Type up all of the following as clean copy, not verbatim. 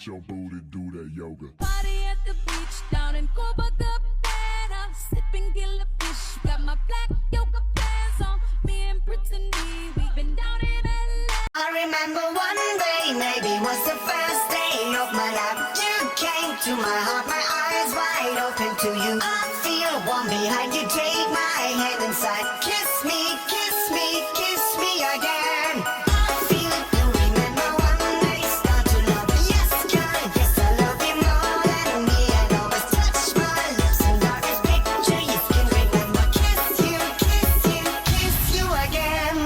let your booty do that yoga. Party at the beach down in Copacabana, sipping killer fish. Got my black yoga pants on. Me and Brittany, we've been down in LA. I remember one day, maybe was the first day of my life. You came to my heart, my eyes wide open to you. I feel warm behind you, take my hand inside. Kiss me, kiss me, kiss me again. I feel it, you remember one day, start to love. Yes, girl, yes, I love you more than me. And always touch my lips and darkest picture you can remember. Kiss you, kiss you, kiss you again.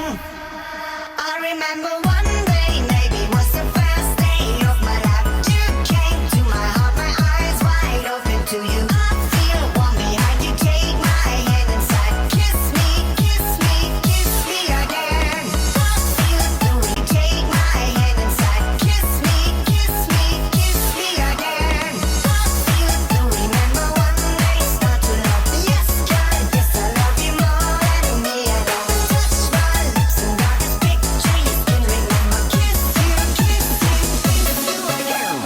I remember one day, maybe was the first day of my life. You came to my heart, my eyes wide open to you. I feel warm behind you, take my hand inside. Kiss me, kiss me, kiss me again. I feel it through you, take my hand inside. Kiss me, kiss me, kiss me again. I feel it through, remember one day, start to love. Yes, girl, yes, I love you more than me. And always touch my lips and darkest picture you can remember. Kiss you, kiss you, kiss you again.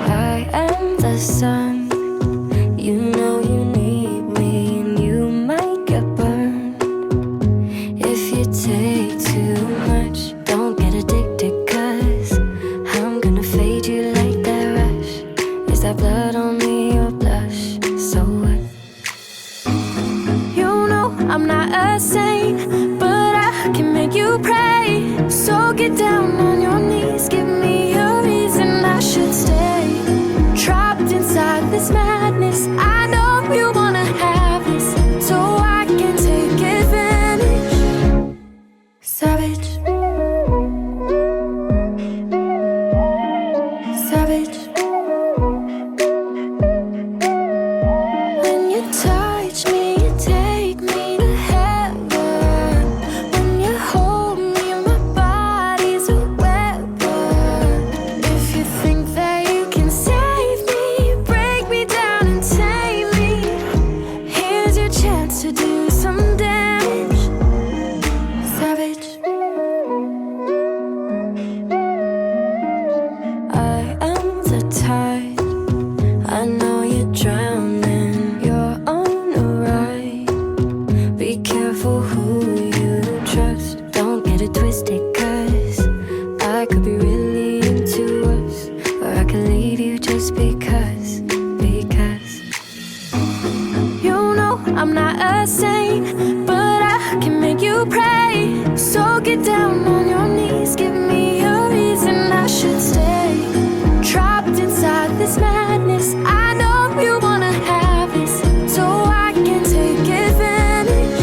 I am the sun. You know you need me, and you might get burned if you take too much. Don't get addicted, 'cause I'm gonna fade you like that rush. Is that blood on me or blush? So what? You know I'm not a saint, but I can make you pray. So get down on your knees, give me a reason I should stay. Trapped inside this madness, I know you wanna have this, so I can take advantage. Savage, savage. When you touch me, you take me to heaven. When you hold me, my body's a weapon. If you think that you can save me, break me down and tame me, here's your chance to do some damage. Savage. I am the tide. I know you're drowning. You're on the ride. Be careful who you trust. Don't get it twisted, 'cause I could be really into us, or I could leave you just because. You know I'm not a saint, but I can make you pray. So get down on your knees, give me a reason I should stay. Trapped inside this madness, I know you wanna have this, so I can take advantage.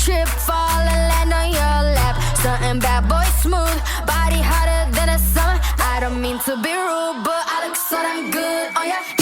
Trip, fall, and land on your lap. Something bad boy smooth, body hotter than a summer. I don't mean to be rude, but I look so damn good on ya.